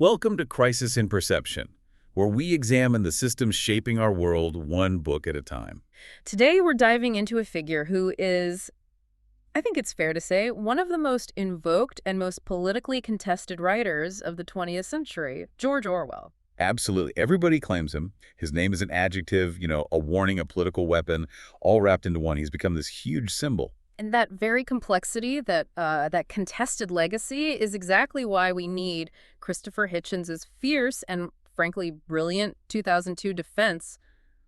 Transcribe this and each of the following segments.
Welcome to Crisis in Perception, where we examine the systems shaping our world one book at a time. Today, we're diving into a figure who is, I think it's fair to say, one of the most invoked and most politically contested writers of the 20th century, George Orwell. Absolutely. Everybody claims him. His name is an adjective, a warning, a political weapon, all wrapped into one. He's become this huge symbol. And that very complexity, that contested legacy, is exactly why we need Christopher Hitchens' fierce and, frankly, brilliant 2002 defense,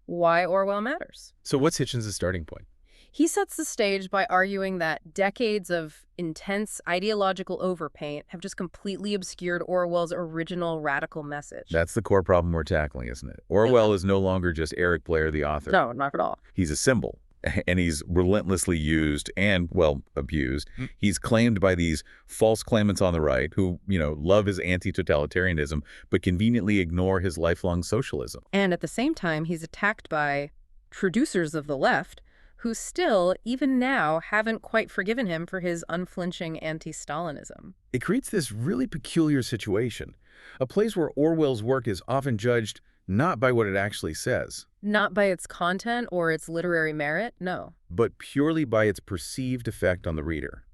Why Orwell Matters. So what's Hitchens' starting point? He sets the stage by arguing that decades of intense ideological overpaint have just completely obscured Orwell's original radical message. That's the core problem we're tackling, isn't it? Orwell is no longer just Eric Blair, the author. No, not at all. He's a symbol, and he's relentlessly used and, well, abused. He's claimed by these false claimants on the right who, love his anti-totalitarianism, but conveniently ignore his lifelong socialism. And at the same time, he's attacked by traducers of the left who still, even now, haven't quite forgiven him for his unflinching anti-Stalinism. It creates this really peculiar situation, a place where Orwell's work is often judged not by what it actually says, Not by its content or its literary merit, no. but purely by its perceived effect on the reader.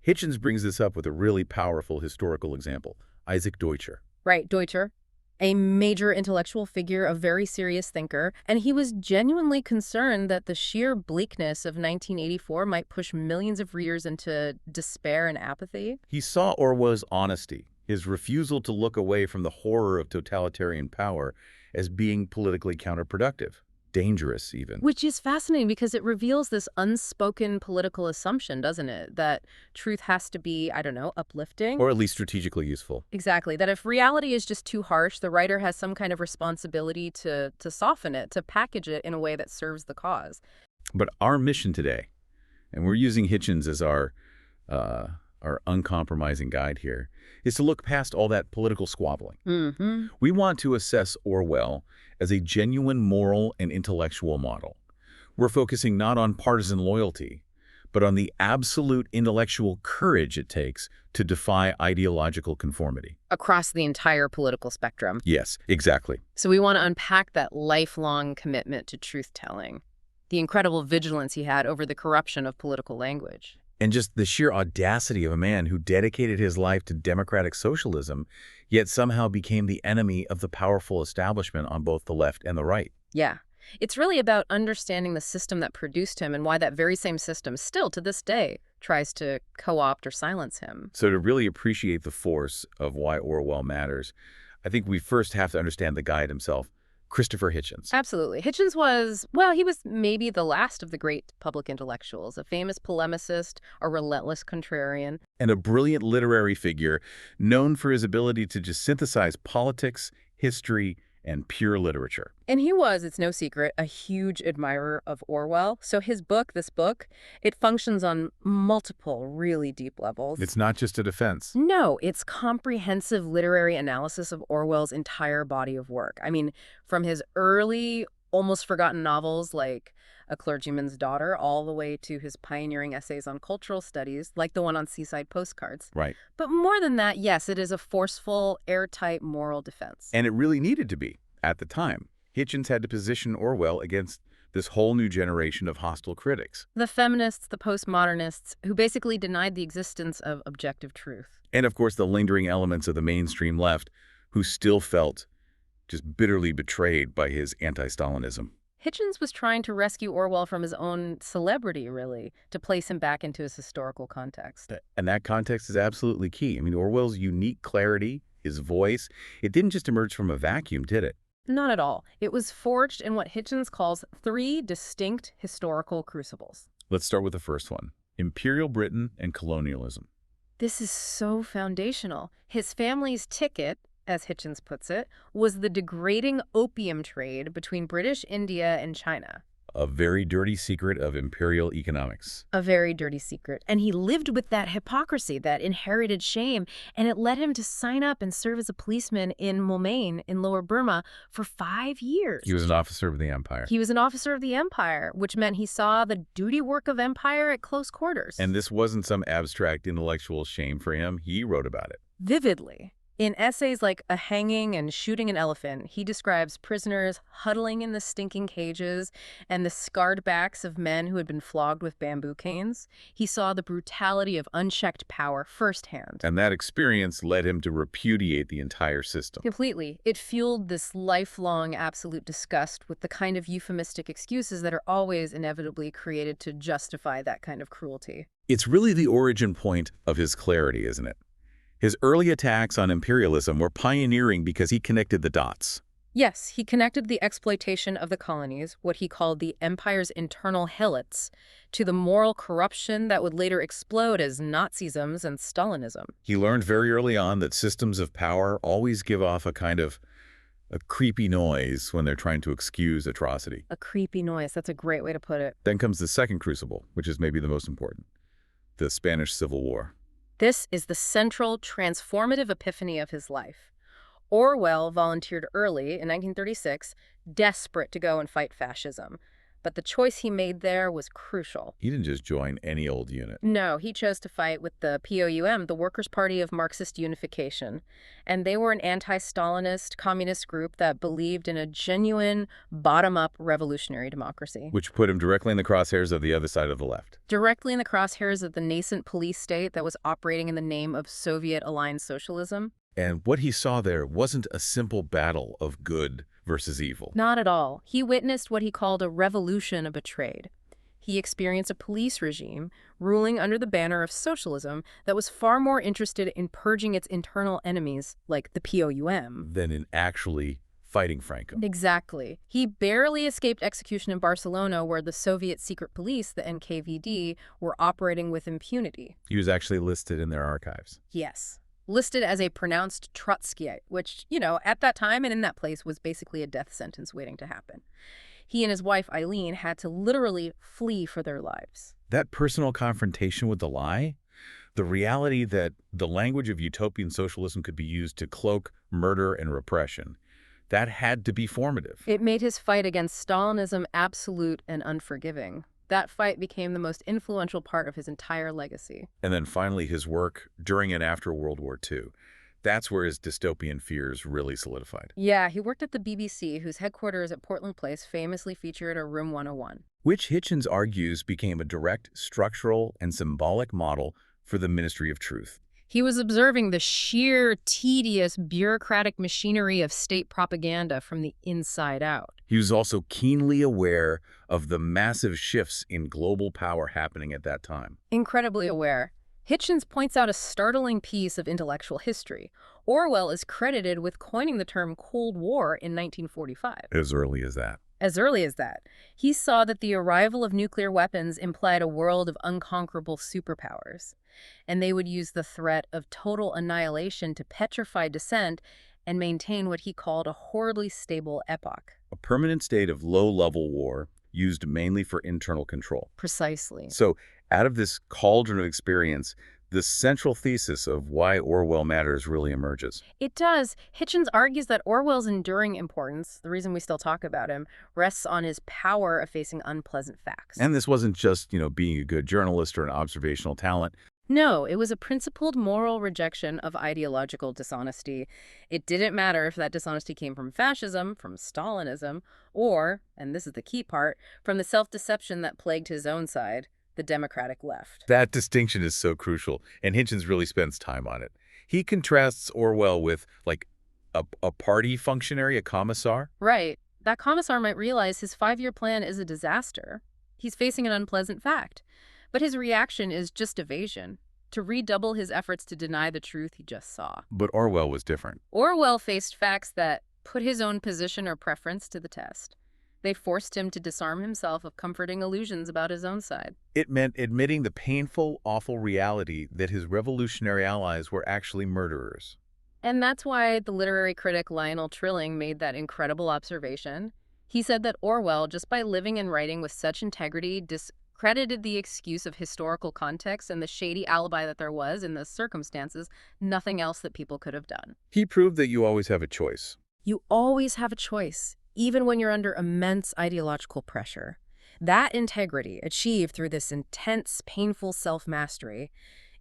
Hitchens brings this up with a really powerful historical example, Isaac Deutscher. Right, Deutscher, a major intellectual figure, a very serious thinker, and he was genuinely concerned that the sheer bleakness of 1984 might push millions of readers into despair and apathy. He saw Orwell's honesty, his refusal to look away from the horror of totalitarian power, as being politically counterproductive, dangerous even. Which is fascinating because it reveals this unspoken political assumption, doesn't it? That truth has to be, uplifting. Or at least strategically useful. Exactly. That if reality is just too harsh, the writer has some kind of responsibility to soften it, to package it in a way that serves the cause. But our mission today, and we're using Hitchens as our uncompromising guide here, is to look past all that political squabbling. We want to assess Orwell as a genuine moral and intellectual model. We're focusing not on partisan loyalty, but on the absolute intellectual courage it takes to defy ideological conformity. Across the entire political spectrum. Yes, exactly. So we want to unpack that lifelong commitment to truth-telling, the incredible vigilance he had over the corruption of political language. And just the sheer audacity of a man who dedicated his life to democratic socialism, yet somehow became the enemy of the powerful establishment on both the left and the right. Yeah. It's really about understanding the system that produced him and why that very same system still, to this day, tries to co-opt or silence him. So to really appreciate the force of Why Orwell Matters, I think we first have to understand the guy himself, Christopher Hitchens. Absolutely. Hitchens he was maybe the last of the great public intellectuals, a famous polemicist, a relentless contrarian. And a brilliant literary figure known for his ability to just synthesize politics, history, and pure literature. And he was, it's no secret, a huge admirer of Orwell. So this book, it functions on multiple really deep levels. It's not just a defense. No, it's comprehensive literary analysis of Orwell's entire body of work. I mean, from his early, almost forgotten novels like A Clergyman's Daughter, all the way to his pioneering essays on cultural studies, like the one on Seaside Postcards. Right. But more than that, yes, it is a forceful, airtight moral defense. And it really needed to be at the time. Hitchens had to position Orwell against this whole new generation of hostile critics. The feminists, the postmodernists, who basically denied the existence of objective truth. And of course, the lingering elements of the mainstream left, who still felt just bitterly betrayed by his anti-Stalinism. Hitchens was trying to rescue Orwell from his own celebrity, really, to place him back into his historical context. And that context is absolutely key. I mean, Orwell's unique clarity, his voice, it didn't just emerge from a vacuum, did it? Not at all. It was forged in what Hitchens calls 3 distinct historical crucibles. Let's start with the first one, Imperial Britain and colonialism. This is so foundational. His family's ticket, as Hitchens puts it, was the degrading opium trade between British India and China. A very dirty secret of imperial economics. A very dirty secret. And he lived with that hypocrisy, that inherited shame, and it led him to sign up and serve as a policeman in Moulmein in Lower Burma for 5 years. He was an officer of the empire. He was an officer of the empire, which meant he saw the duty work of empire at close quarters. And this wasn't some abstract intellectual shame for him. He wrote about it. Vividly. In essays like A Hanging and Shooting an Elephant, he describes prisoners huddling in the stinking cages and the scarred backs of men who had been flogged with bamboo canes. He saw the brutality of unchecked power firsthand. And that experience led him to repudiate the entire system. Completely. It fueled this lifelong absolute disgust with the kind of euphemistic excuses that are always inevitably created to justify that kind of cruelty. It's really the origin point of his clarity, isn't it? His early attacks on imperialism were pioneering because he connected the dots. Yes, he connected the exploitation of the colonies, what he called the empire's internal helots, to the moral corruption that would later explode as Nazism and Stalinism. He learned very early on that systems of power always give off a kind of a creepy noise when they're trying to excuse atrocity. A creepy noise, that's a great way to put it. Then comes the second crucible, which is maybe the most important, the Spanish Civil War. This is the central, transformative epiphany of his life. Orwell volunteered early, in 1936, desperate to go and fight fascism. But the choice he made there was crucial. He didn't just join any old unit. No, he chose to fight with the POUM, the Workers' Party of Marxist Unification. And they were an anti-Stalinist communist group that believed in a genuine, bottom-up revolutionary democracy. Which put him directly in the crosshairs of the other side of the left. Directly in the crosshairs of the nascent police state that was operating in the name of Soviet-aligned socialism. And what he saw there wasn't a simple battle of good versus evil. Not at all. He witnessed what he called a revolution betrayed. He experienced a police regime ruling under the banner of socialism that was far more interested in purging its internal enemies, like the POUM, than in actually fighting Franco. Exactly. He barely escaped execution in Barcelona, where the Soviet secret police, the NKVD, were operating with impunity. He was actually listed in their archives. Yes. Listed as a pronounced Trotskyite, which, at that time and in that place was basically a death sentence waiting to happen. He and his wife, Eileen, had to literally flee for their lives. That personal confrontation with the lie, the reality that the language of utopian socialism could be used to cloak murder and repression, that had to be formative. It made his fight against Stalinism absolute and unforgiving. That fight became the most influential part of his entire legacy. And then finally his work during and after World War II. That's where his dystopian fears really solidified. Yeah, he worked at the BBC, whose headquarters at Portland Place famously featured a Room 101. Which Hitchens argues became a direct structural and symbolic model for the Ministry of Truth. He was observing the sheer, tedious, bureaucratic machinery of state propaganda from the inside out. He was also keenly aware of the massive shifts in global power happening at that time. Incredibly aware. Hitchens points out a startling piece of intellectual history. Orwell is credited with coining the term Cold War in 1945. As early as that. As early as that. He saw that the arrival of nuclear weapons implied a world of unconquerable superpowers, and they would use the threat of total annihilation to petrify dissent and maintain what he called a horribly stable epoch. A permanent state of low-level war used mainly for internal control. Precisely. So, out of this cauldron of experience, the central thesis of why Orwell Matters really emerges. It does. Hitchens argues that Orwell's enduring importance, the reason we still talk about him, rests on his power of facing unpleasant facts. And this wasn't just, being a good journalist or an observational talent. No, it was a principled moral rejection of ideological dishonesty. It didn't matter if that dishonesty came from fascism, from Stalinism, or, and this is the key part, from the self-deception that plagued his own side, the democratic left. That distinction is so crucial, and Hitchens really spends time on it. He contrasts Orwell with, a party functionary, a commissar. Right. That commissar might realize his 5-year plan is a disaster. He's facing an unpleasant fact. But his reaction is just evasion, to redouble his efforts to deny the truth he just saw. But Orwell was different. Orwell faced facts that put his own position or preference to the test. They forced him to disarm himself of comforting illusions about his own side. It meant admitting the painful, awful reality that his revolutionary allies were actually murderers. And that's why the literary critic Lionel Trilling made that incredible observation. He said that Orwell, just by living and writing with such integrity, discredited the excuse of historical context and the shady alibi that there was in the circumstances, nothing else that people could have done. He proved that you always have a choice. You always have a choice, even when you're under immense ideological pressure. That integrity, achieved through this intense, painful self-mastery,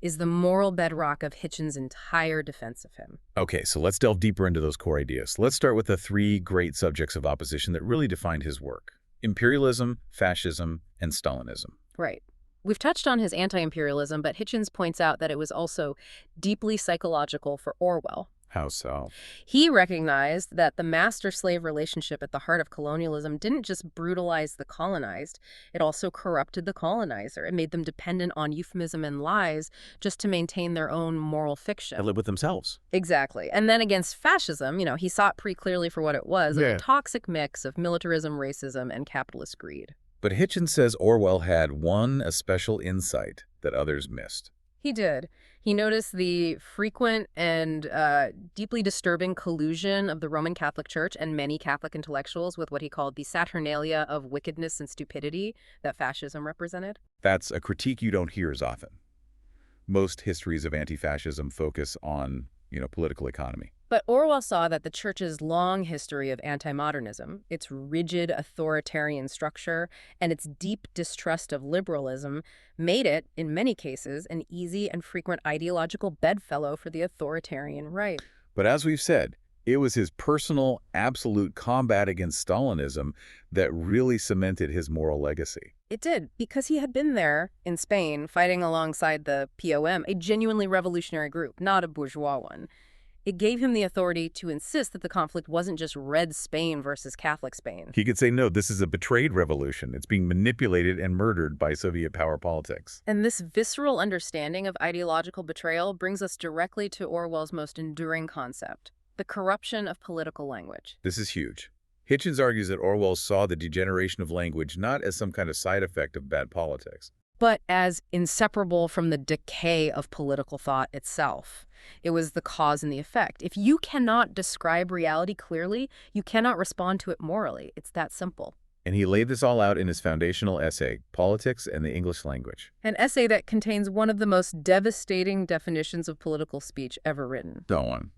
is the moral bedrock of Hitchens' entire defense of him. Okay, so let's delve deeper into those core ideas. Let's start with the three great subjects of opposition that really defined his work: imperialism, fascism, and Stalinism. Right. We've touched on his anti-imperialism, but Hitchens points out that it was also deeply psychological for Orwell. How so? He recognized that the master-slave relationship at the heart of colonialism didn't just brutalize the colonized, it also corrupted the colonizer. It made them dependent on euphemism and lies just to maintain their own moral fiction. They live with themselves. Exactly. And then against fascism, he saw it pretty clearly for what it was, a toxic mix of militarism, racism, and capitalist greed. But Hitchens says Orwell had a special insight that others missed. He did. He noticed the frequent and deeply disturbing collusion of the Roman Catholic Church and many Catholic intellectuals with what he called the saturnalia of wickedness and stupidity that fascism represented. That's a critique you don't hear as often. Most histories of anti-fascism focus on, political economy. But Orwell saw that the Church's long history of anti-modernism, its rigid authoritarian structure, and its deep distrust of liberalism made it, in many cases, an easy and frequent ideological bedfellow for the authoritarian right. But as we've said, it was his personal, absolute combat against Stalinism that really cemented his moral legacy. It did, because he had been there in Spain fighting alongside the POM, a genuinely revolutionary group, not a bourgeois one. It gave him the authority to insist that the conflict wasn't just Red Spain versus Catholic Spain. He could say, no, this is a betrayed revolution. It's being manipulated and murdered by Soviet power politics. And this visceral understanding of ideological betrayal brings us directly to Orwell's most enduring concept, the corruption of political language. This is huge. Hitchens argues that Orwell saw the degeneration of language not as some kind of side effect of bad politics, but as inseparable from the decay of political thought itself. It was the cause and the effect. If you cannot describe reality clearly, you cannot respond to it morally. It's that simple. And he laid this all out in his foundational essay, Politics and the English Language. An essay that contains one of the most devastating definitions of political speech ever written. Go on.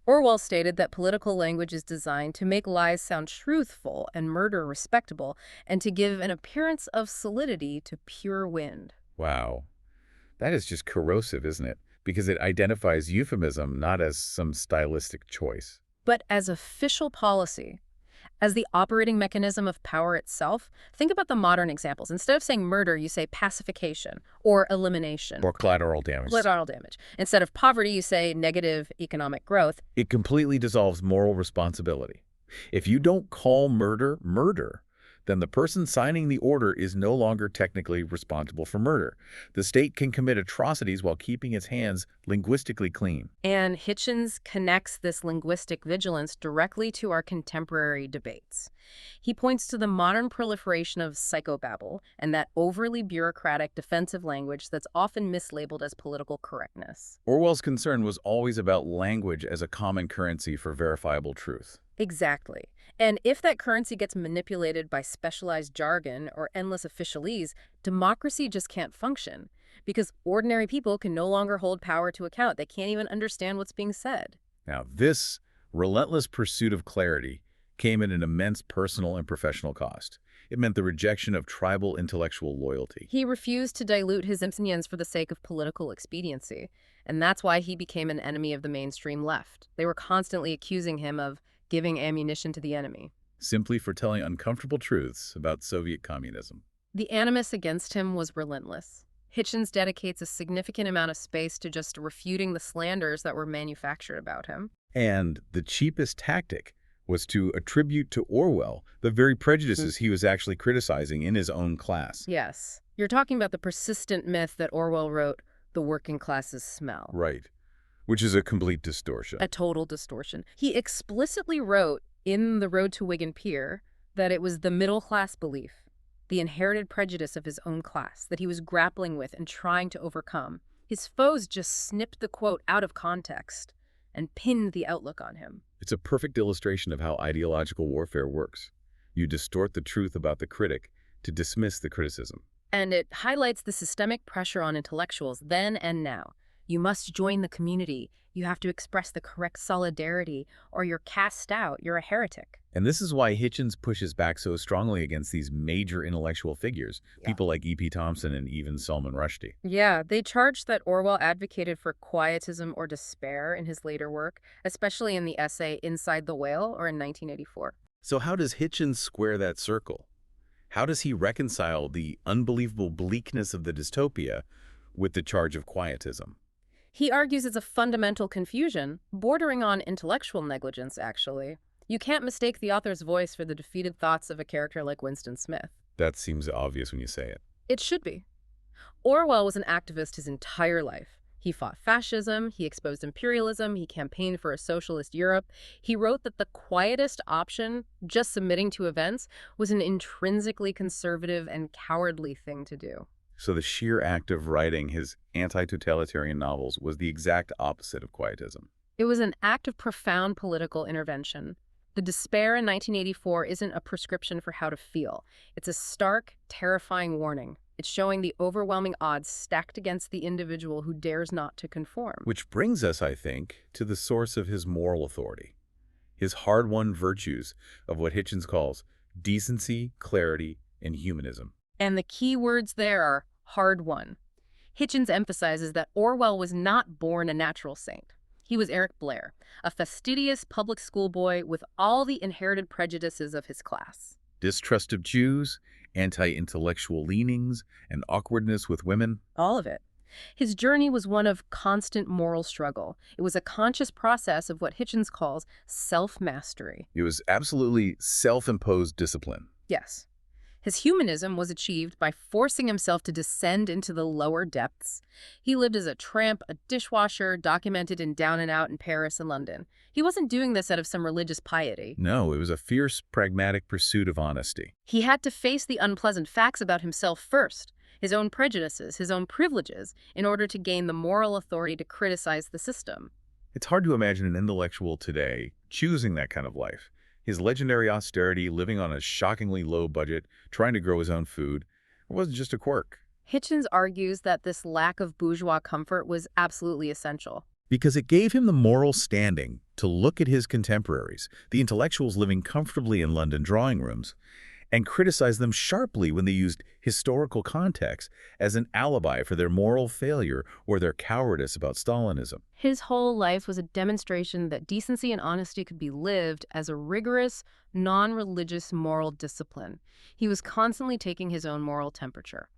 Orwell stated that political language is designed to make lies sound truthful and murder respectable, and to give an appearance of solidity to pure wind. Wow. That is just corrosive, isn't it? Because it identifies euphemism not as some stylistic choice, but as official policy. As the operating mechanism of power itself, think about the modern examples. Instead of saying murder, you say pacification or elimination. Or collateral damage. Collateral damage. Instead of poverty, you say negative economic growth. It completely dissolves moral responsibility. If you don't call murder, murder, then the person signing the order is no longer technically responsible for murder. The state can commit atrocities while keeping its hands linguistically clean. And Hitchens connects this linguistic vigilance directly to our contemporary debates. He points to the modern proliferation of psychobabble and that overly bureaucratic defensive language that's often mislabeled as political correctness. Orwell's concern was always about language as a common currency for verifiable truth. Exactly. And if that currency gets manipulated by specialized jargon or endless officialese, democracy just can't function, because ordinary people can no longer hold power to account. They can't even understand what's being said. Now, this relentless pursuit of clarity came at an immense personal and professional cost. It meant the rejection of tribal intellectual loyalty. He refused to dilute his opinions for the sake of political expediency, and that's why he became an enemy of the mainstream left. They were constantly accusing him of giving ammunition to the enemy. Simply for telling uncomfortable truths about Soviet communism. The animus against him was relentless. Hitchens dedicates a significant amount of space to just refuting the slanders that were manufactured about him. And the cheapest tactic was to attribute to Orwell the very prejudices he was actually criticizing in his own class. Yes. You're talking about the persistent myth that Orwell wrote, "The working classes smell." Right. Which is a complete distortion. A total distortion. He explicitly wrote in The Road to Wigan Pier that it was the middle-class belief, the inherited prejudice of his own class, that he was grappling with and trying to overcome. His foes just snipped the quote out of context and pinned the outlook on him. It's a perfect illustration of how ideological warfare works. You distort the truth about the critic to dismiss the criticism. And it highlights the systemic pressure on intellectuals then and now You must join the community. You have to express the correct solidarity, or you're cast out. You're a heretic. And this is why Hitchens pushes back so strongly against these major intellectual figures, Yeah. people like E.P. Thompson and even Salman Rushdie. Yeah, they charged that Orwell advocated for quietism or despair in his later work, especially in the essay Inside the Whale or in 1984. So how does Hitchens square that circle? How does he reconcile the unbelievable bleakness of the dystopia with the charge of quietism? He argues it's a fundamental confusion, bordering on intellectual negligence, actually. You can't mistake the author's voice for the defeated thoughts of a character like Winston Smith. That seems obvious when you say it. It should be. Orwell was an activist his entire life. He fought fascism, he exposed imperialism, he campaigned for a socialist Europe. He wrote that the quietest option, just submitting to events, was an intrinsically conservative and cowardly thing to do. So the sheer act of writing his anti-totalitarian novels was the exact opposite of quietism. It was an act of profound political intervention. The despair in 1984 isn't a prescription for how to feel. It's a stark, terrifying warning. It's showing the overwhelming odds stacked against the individual who dares not to conform. Which brings us, I think, to the source of his moral authority, his hard-won virtues of what Hitchens calls decency, clarity, and humanism. And the key words there are hard-won. Hitchens emphasizes that Orwell was not born a natural saint. He was Eric Blair, a fastidious public school boy with all the inherited prejudices of his class. Distrust of Jews, anti-intellectual leanings, and awkwardness with women. All of it. His journey was one of constant moral struggle. It was a conscious process of what Hitchens calls self-mastery. It was absolutely self-imposed discipline. Yes. His humanism was achieved by forcing himself to descend into the lower depths. He lived as a tramp, a dishwasher, documented in Down and Out in Paris and London. He wasn't doing this out of some religious piety. No, it was a fierce, pragmatic pursuit of honesty. He had to face the unpleasant facts about himself first, his own prejudices, his own privileges, in order to gain the moral authority to criticize the system. It's hard to imagine an intellectual today choosing that kind of life. His legendary austerity, living on a shockingly low budget, trying to grow his own food, it wasn't just a quirk. Hitchens argues that this lack of bourgeois comfort was absolutely essential. Because it gave him the moral standing to look at his contemporaries, the intellectuals living comfortably in London drawing rooms, and criticize them sharply when they used historical context as an alibi for their moral failure or their cowardice about Stalinism. His whole life was a demonstration that decency and honesty could be lived as a rigorous, non-religious moral discipline. He was constantly taking his own moral temperature,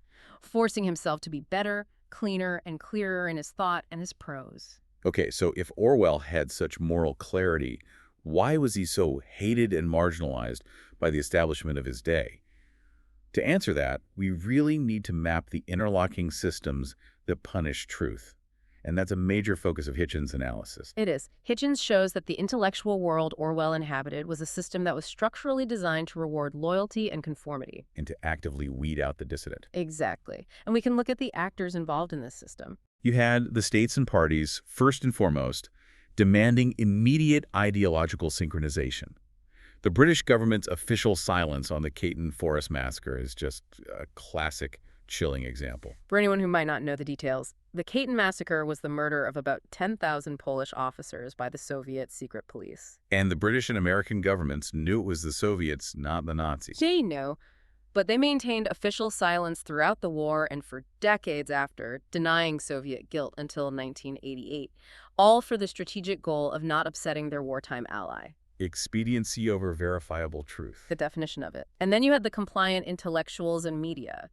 forcing himself to be better, cleaner, and clearer in his thought and his prose. Okay, so if Orwell had such moral clarity, why was he so hated and marginalized by the establishment of his day? To answer that, we really need to map the interlocking systems that punish truth. And that's a major focus of Hitchens' analysis. It is. Hitchens shows that the intellectual world Orwell inhabited was a system that was structurally designed to reward loyalty and conformity. And to actively weed out the dissident. Exactly. And we can look at the actors involved in this system. You had the states and parties, first and foremost, demanding immediate ideological synchronization. The British government's official silence on the Caton Forest massacre is just a classic, chilling example. For anyone who might not know the details, the Caton massacre was the murder of about 10,000 Polish officers by the Soviet secret police. And the British and American governments knew it was the Soviets, not the Nazis. They knew, but they maintained official silence throughout the war and for decades after, denying Soviet guilt until 1988, all for the strategic goal of not upsetting their wartime ally. Expediency over verifiable truth. The definition of it. And then you had the compliant intellectuals and media.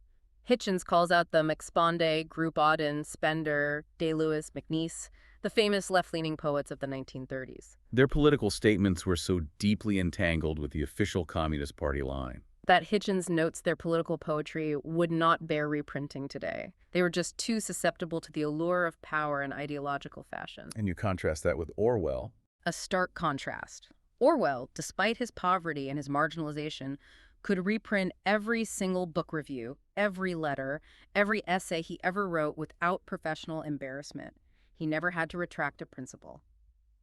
Hitchens calls out the McSponday, Auden, Spender, Day-Lewis, McNeice, the famous left-leaning poets of the 1930s. Their political statements were so deeply entangled with the official Communist Party line that Hitchens notes their political poetry would not bear reprinting today. They were just too susceptible to the allure of power in ideological fashion. And you contrast that with Orwell. A stark contrast. Orwell, despite his poverty and his marginalization, could reprint every single book review, every letter, every essay he ever wrote without professional embarrassment. He never had to retract a principle.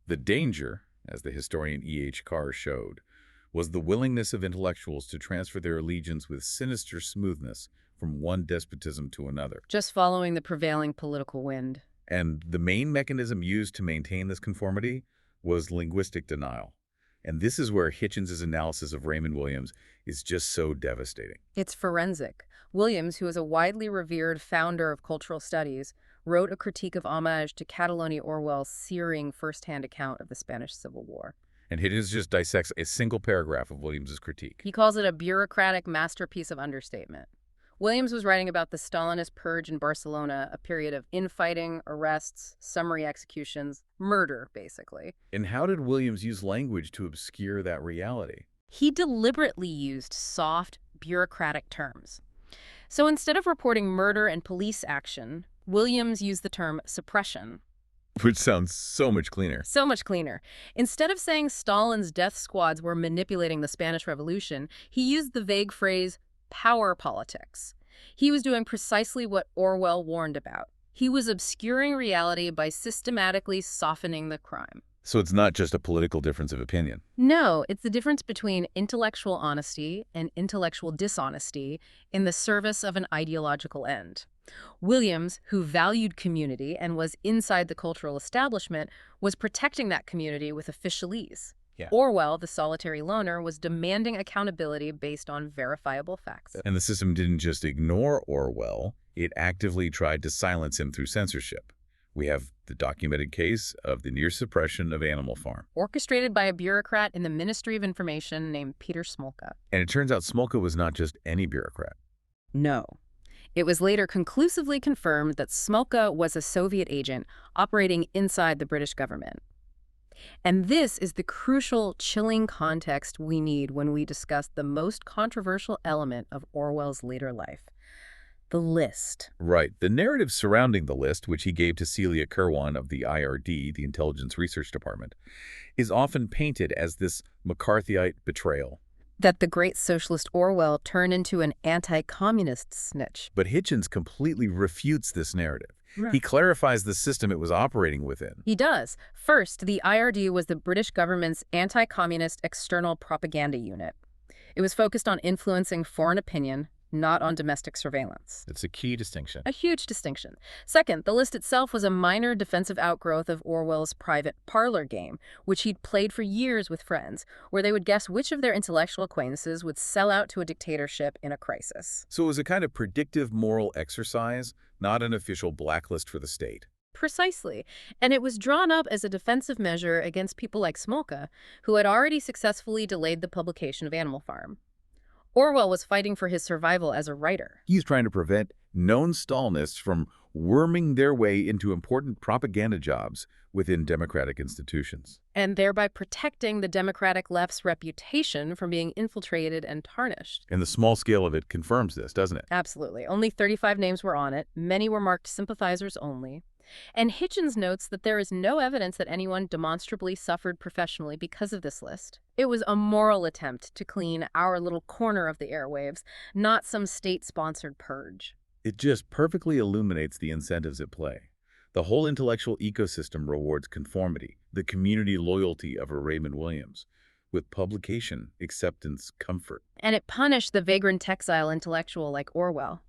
The danger, as the historian E.H. Carr showed, was the willingness of intellectuals to transfer their allegiance with sinister smoothness from one despotism to another. Just following the prevailing political wind. And the main mechanism used to maintain this conformity was linguistic denial. And this is where Hitchens' analysis of Raymond Williams is just so devastating. It's forensic. Williams, who is a widely revered founder of cultural studies, wrote a critique of homage to Catalonia Orwell's searing first-hand account of the Spanish Civil War. And Hitchens just dissects a single paragraph of Williams' critique. He calls it a bureaucratic masterpiece of understatement. Williams was writing about the Stalinist purge in Barcelona, a period of infighting, arrests, summary executions, murder, basically. And how did Williams use language to obscure that reality? He deliberately used soft, bureaucratic terms. So instead of reporting murder and police action, Williams used the term suppression. Which sounds so much cleaner. So much cleaner. Instead of saying Stalin's death squads were manipulating the Spanish Revolution, he used the vague phrase power politics. He was doing precisely what Orwell warned about. He was obscuring reality by systematically softening the crime. So it's not just a political difference of opinion. No, it's the difference between intellectual honesty and intellectual dishonesty in the service of an ideological end. Williams, who valued community and was inside the cultural establishment, was protecting that community with officialese. Yeah. Orwell, the solitary loner, was demanding accountability based on verifiable facts. And the system didn't just ignore Orwell, it actively tried to silence him through censorship. We have the documented case of the near suppression of Animal Farm. Orchestrated by a bureaucrat in the Ministry of Information named Peter Smolka. And it turns out Smolka was not just any bureaucrat. No. It was later conclusively confirmed that Smolka was a Soviet agent operating inside the British government. And this is the crucial, chilling context we need when we discuss the most controversial element of Orwell's later life. The list. Right. The narrative surrounding the list, which he gave to Celia Kirwan of the IRD, the Intelligence Research Department, is often painted as this McCarthyite betrayal. That the great socialist Orwell turned into an anti-communist snitch. But Hitchens completely refutes this narrative. Right. He clarifies the system it was operating within. He does. First, the IRD was the British government's anti-communist external propaganda unit. It was focused on influencing foreign opinion, not on domestic surveillance. It's a key distinction. A huge distinction. Second, the list itself was a minor defensive outgrowth of Orwell's private parlor game, which he'd played for years with friends, where they would guess which of their intellectual acquaintances would sell out to a dictatorship in a crisis. So it was a kind of predictive moral exercise, not an official blacklist for the state. Precisely. And it was drawn up as a defensive measure against people like Smolka, who had already successfully delayed the publication of Animal Farm. Orwell was fighting for his survival as a writer. He's trying to prevent known Stalinists from worming their way into important propaganda jobs within democratic institutions. And thereby protecting the democratic left's reputation from being infiltrated and tarnished. And the small scale of it confirms this, doesn't it? Absolutely. Only 35 names were on it. Many were marked sympathizers only. And Hitchens notes that there is no evidence that anyone demonstrably suffered professionally because of this list. It was a moral attempt to clean our little corner of the airwaves, not some state-sponsored purge. It just perfectly illuminates the incentives at play. The whole intellectual ecosystem rewards conformity, the community loyalty of a Raymond Williams, with publication, acceptance, comfort. And it punished the vagrant exile intellectual like Orwell.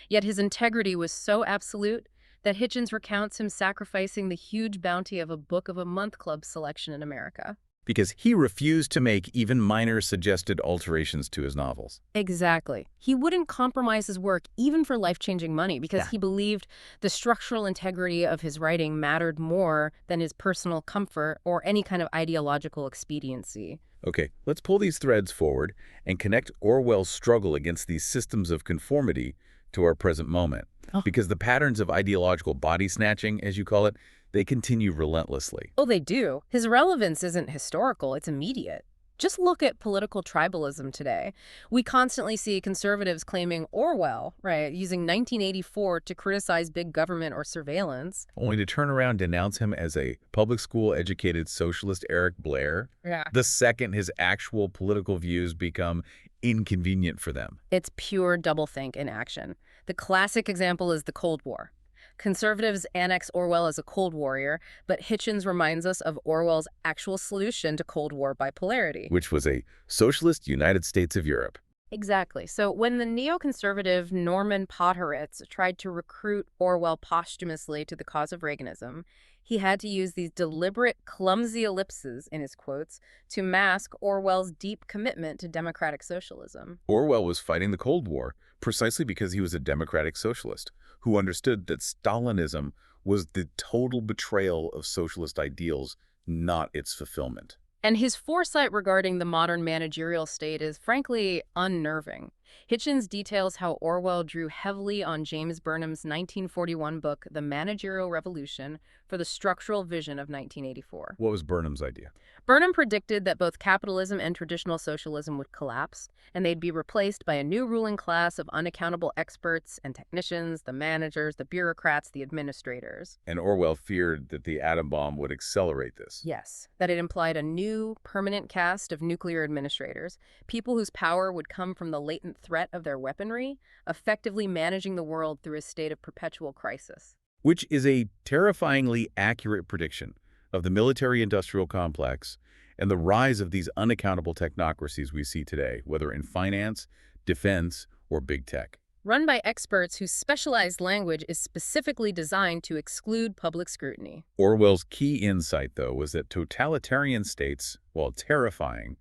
Yet his integrity was so absolute that Hitchens recounts him sacrificing the huge bounty of a Book of a Month Club selection in America. Because he refused to make even minor suggested alterations to his novels. Exactly. He wouldn't compromise his work even for life-changing money because he believed the structural integrity of his writing mattered more than his personal comfort or any kind of ideological expediency. Okay, let's pull these threads forward and connect Orwell's struggle against these systems of conformity to our present moment. Because the patterns of ideological body snatching, as you call it, they continue relentlessly. Oh, they do. His relevance isn't historical, it's immediate. Just look at political tribalism today. We constantly see conservatives claiming Orwell, right, using 1984 to criticize big government or surveillance. Only to turn around and denounce him as a public school-educated socialist Eric Blair, the second his actual political views become inconvenient for them. It's pure doublethink in action. The classic example is the Cold War. Conservatives annex Orwell as a Cold Warrior, but Hitchens reminds us of Orwell's actual solution to Cold War bipolarity. Which was a socialist United States of Europe. Exactly. So when the neoconservative Norman Podhoretz tried to recruit Orwell posthumously to the cause of Reaganism, he had to use these deliberate, clumsy ellipses in his quotes to mask Orwell's deep commitment to democratic socialism. Orwell was fighting the Cold War precisely because he was a democratic socialist who understood that Stalinism was the total betrayal of socialist ideals, not its fulfillment. And his foresight regarding the modern managerial state is frankly unnerving. Hitchens details how Orwell drew heavily on James Burnham's 1941 book, The Managerial Revolution, for the structural vision of 1984. What was Burnham's idea? Burnham predicted that both capitalism and traditional socialism would collapse, and they'd be replaced by a new ruling class of unaccountable experts and technicians, the managers, the bureaucrats, the administrators. And Orwell feared that the atom bomb would accelerate this. Yes, that it implied a new, permanent caste of nuclear administrators, people whose power would come from the latent threat of their weaponry, effectively managing the world through a state of perpetual crisis. Which is a terrifyingly accurate prediction of the military-industrial complex and the rise of these unaccountable technocracies we see today, whether in finance, defense, or big tech. Run by experts whose specialized language is specifically designed to exclude public scrutiny. Orwell's key insight, though, was that totalitarian states, while terrifying,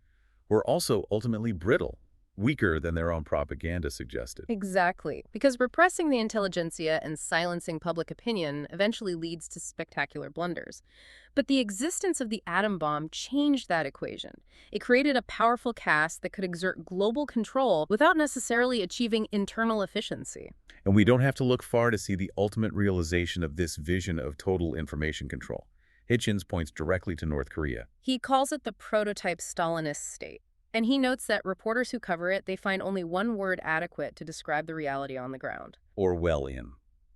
were also ultimately brittle, weaker than their own propaganda suggested. Exactly, because repressing the intelligentsia and silencing public opinion eventually leads to spectacular blunders. But the existence of the atom bomb changed that equation. It created a powerful caste that could exert global control without necessarily achieving internal efficiency. And we don't have to look far to see the ultimate realization of this vision of total information control. Hitchens points directly to North Korea. He calls it the prototype Stalinist state. And he notes that reporters who cover it, they find only one word adequate to describe the reality on the ground. Orwellian.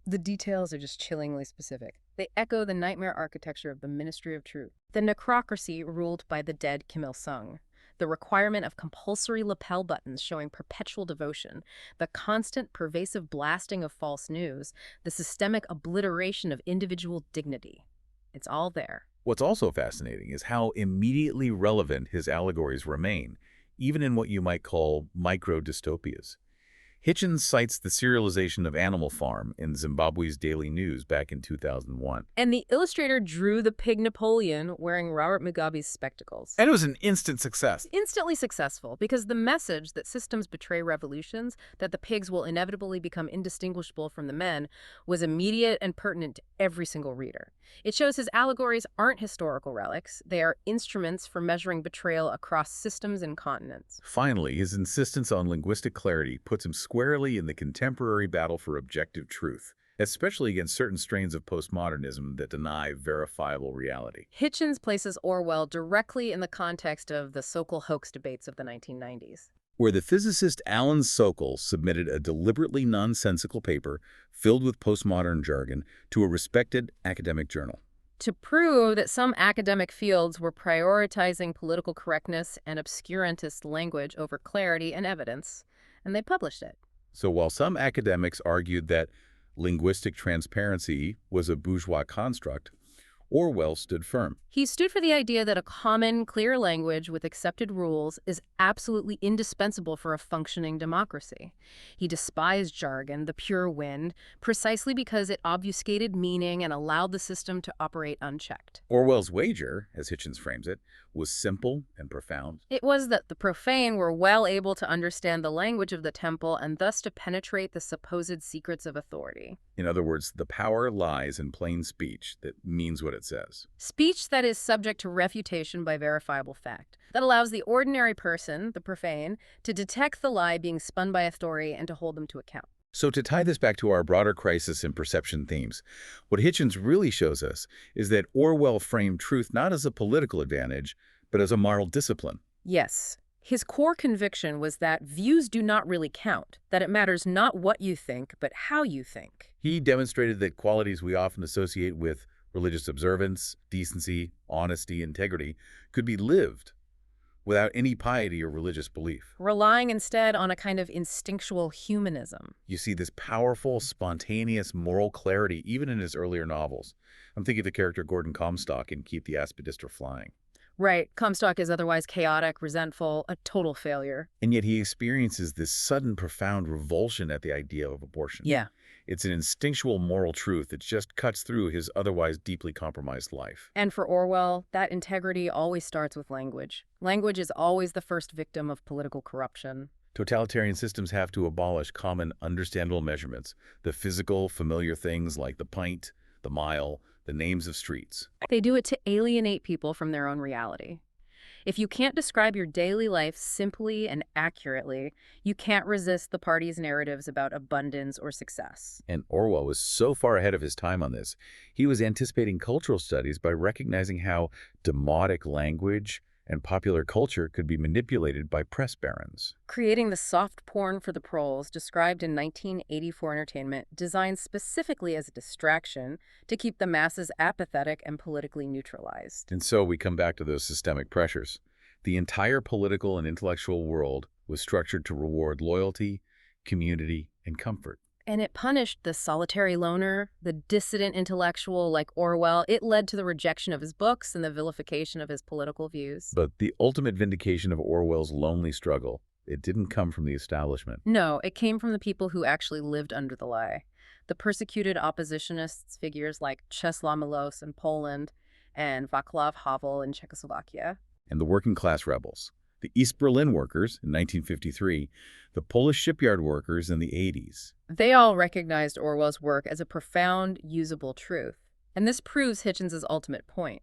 The details are just chillingly specific. They echo the nightmare architecture of the Ministry of Truth. The necrocracy ruled by the dead Kim Il-sung. The requirement of compulsory lapel buttons showing perpetual devotion. The constant, pervasive blasting of false news. The systemic obliteration of individual dignity. It's all there. What's also fascinating is how immediately relevant his allegories remain, even in what you might call micro-dystopias. Hitchens cites the serialization of Animal Farm in Zimbabwe's Daily News back in 2001. And the illustrator drew the pig Napoleon wearing Robert Mugabe's spectacles. And it was an instant success. Instantly successful, because the message that systems betray revolutions, that the pigs will inevitably become indistinguishable from the men, was immediate and pertinent to every single reader. It shows his allegories aren't historical relics. They are instruments for measuring betrayal across systems and continents. Finally, his insistence on linguistic clarity puts him squarely in the contemporary battle for objective truth, especially against certain strains of postmodernism that deny verifiable reality. Hitchens places Orwell directly in the context of the Sokal hoax debates of the 1990s. Where the physicist Alan Sokal submitted a deliberately nonsensical paper filled with postmodern jargon to a respected academic journal. To prove that some academic fields were prioritizing political correctness and obscurantist language over clarity and evidence, and they published it. So while some academics argued that linguistic transparency was a bourgeois construct, Orwell stood firm. He stood for the idea that a common, clear language with accepted rules is absolutely indispensable for a functioning democracy. He despised jargon, the pure wind, precisely because it obfuscated meaning and allowed the system to operate unchecked. Orwell's wager, as Hitchens frames it, was simple and profound. It was that the profane were well able to understand the language of the temple and thus to penetrate the supposed secrets of authority. In other words, the power lies in plain speech that means what it says. Speech that is subject to refutation by verifiable fact, that allows the ordinary person, the profane, to detect the lie being spun by authority and to hold them to account. So to tie this back to our broader crisis in perception themes, what Hitchens really shows us is that Orwell framed truth not as a political advantage, but as a moral discipline. Yes. His core conviction was that views do not really count, that it matters not what you think, but how you think. He demonstrated that qualities we often associate with religious observance, decency, honesty, integrity could be lived without any piety or religious belief. Relying instead on a kind of instinctual humanism. You see this powerful, spontaneous moral clarity even in his earlier novels. I'm thinking of the character Gordon Comstock in Keep the Aspidistra Flying. Right. Comstock is otherwise chaotic, resentful, a total failure. And yet he experiences this sudden, profound revulsion at the idea of abortion. Yeah. It's an instinctual moral truth that just cuts through his otherwise deeply compromised life. And for Orwell, that integrity always starts with language. Language is always the first victim of political corruption. Totalitarian systems have to abolish common, understandable measurements, the physical, familiar things like the pint, the mile, the names of streets. They do it to alienate people from their own reality. If you can't describe your daily life simply and accurately, you can't resist the party's narratives about abundance or success. And Orwell was so far ahead of his time on this. He was anticipating cultural studies by recognizing how demotic language and popular culture could be manipulated by press barons. Creating the soft porn for the proles described in 1984 Entertainment, designed specifically as a distraction to keep the masses apathetic and politically neutralized. And so we come back to those systemic pressures. The entire political and intellectual world was structured to reward loyalty, community, and comfort. And it punished the solitary loner, the dissident intellectual like Orwell. It led to the rejection of his books and the vilification of his political views. But the ultimate vindication of Orwell's lonely struggle, it didn't come from the establishment. No, it came from the people who actually lived under the lie. The persecuted oppositionists, figures like Czesław Milosz in Poland and Václav Havel in Czechoslovakia. And the working class rebels, the East Berlin workers in 1953, the Polish shipyard workers in the 80s. They all recognized Orwell's work as a profound, usable truth. And this proves Hitchens' ultimate point.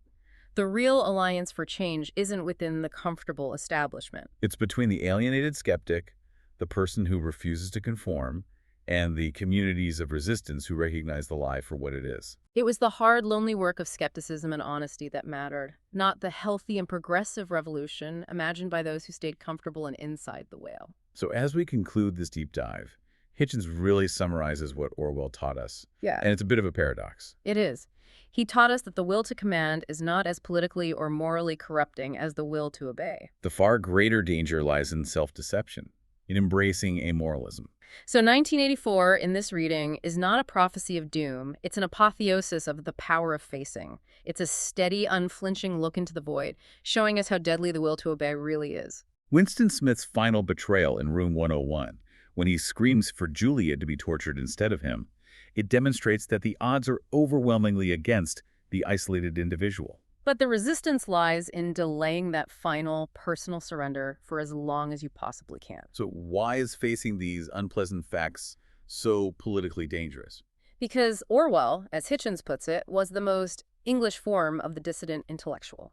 The real alliance for change isn't within the comfortable establishment. It's between the alienated skeptic, the person who refuses to conform, and the communities of resistance who recognize the lie for what it is. It was the hard, lonely work of skepticism and honesty that mattered, not the healthy and progressive revolution imagined by those who stayed comfortable and inside the whale. So as we conclude this deep dive, Hitchens really summarizes what Orwell taught us. Yeah. And it's a bit of a paradox. It is. He taught us that the will to command is not as politically or morally corrupting as the will to obey. The far greater danger lies in self-deception, in embracing amoralism. So 1984, in this reading, is not a prophecy of doom. It's an apotheosis of the power of facing. It's a steady, unflinching look into the void, showing us how deadly the will to obey really is. Winston Smith's final betrayal in Room 101, when he screams for Julia to be tortured instead of him, it demonstrates that the odds are overwhelmingly against the isolated individual. But the resistance lies in delaying that final, personal surrender for as long as you possibly can. So why is facing these unpleasant facts so politically dangerous? Because Orwell, as Hitchens puts it, was the most English form of the dissident intellectual.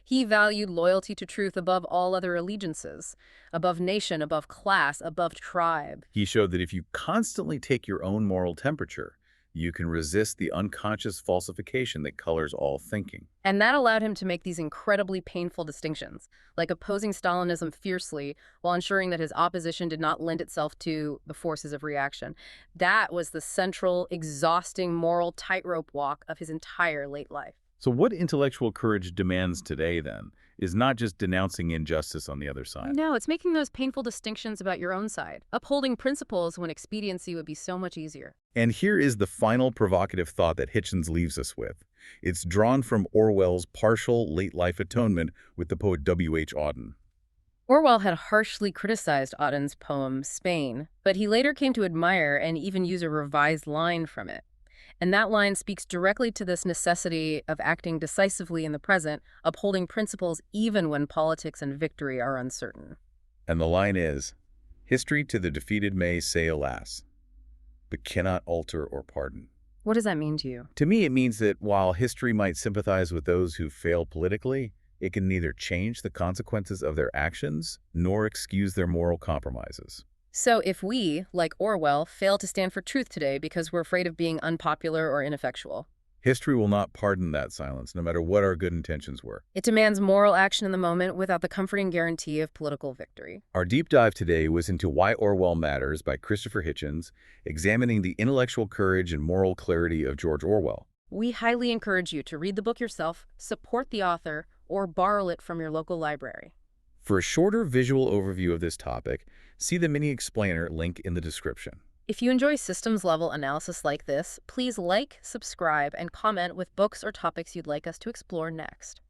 He valued loyalty to truth above all other allegiances, above nation, above class, above tribe. He showed that if you constantly take your own moral temperature, you can resist the unconscious falsification that colors all thinking. And that allowed him to make these incredibly painful distinctions, like opposing Stalinism fiercely while ensuring that his opposition did not lend itself to the forces of reaction. That was the central, exhausting moral tightrope walk of his entire late life. So what intellectual courage demands today, then, is not just denouncing injustice on the other side. No, it's making those painful distinctions about your own side, upholding principles when expediency would be so much easier. And here is the final provocative thought that Hitchens leaves us with. It's drawn from Orwell's partial late-life atonement with the poet W.H. Auden. Orwell had harshly criticized Auden's poem, Spain, but he later came to admire and even use a revised line from it. And that line speaks directly to this necessity of acting decisively in the present, upholding principles even when politics and victory are uncertain. And the line is, "History to the defeated may say alas, but cannot alter or pardon." What does that mean to you? To me, it means that while history might sympathize with those who fail politically, it can neither change the consequences of their actions nor excuse their moral compromises. So if we, like Orwell, fail to stand for truth today because we're afraid of being unpopular or ineffectual, history will not pardon that silence, no matter what our good intentions were. It demands moral action in the moment without the comforting guarantee of political victory. Our deep dive today was into Why Orwell Matters by Christopher Hitchens, examining the intellectual courage and moral clarity of George Orwell. We highly encourage you to read the book yourself, support the author, or borrow it from your local library. For a shorter visual overview of this topic, see the mini explainer link in the description. If you enjoy systems-level analysis like this, please like, subscribe, and comment with books or topics you'd like us to explore next.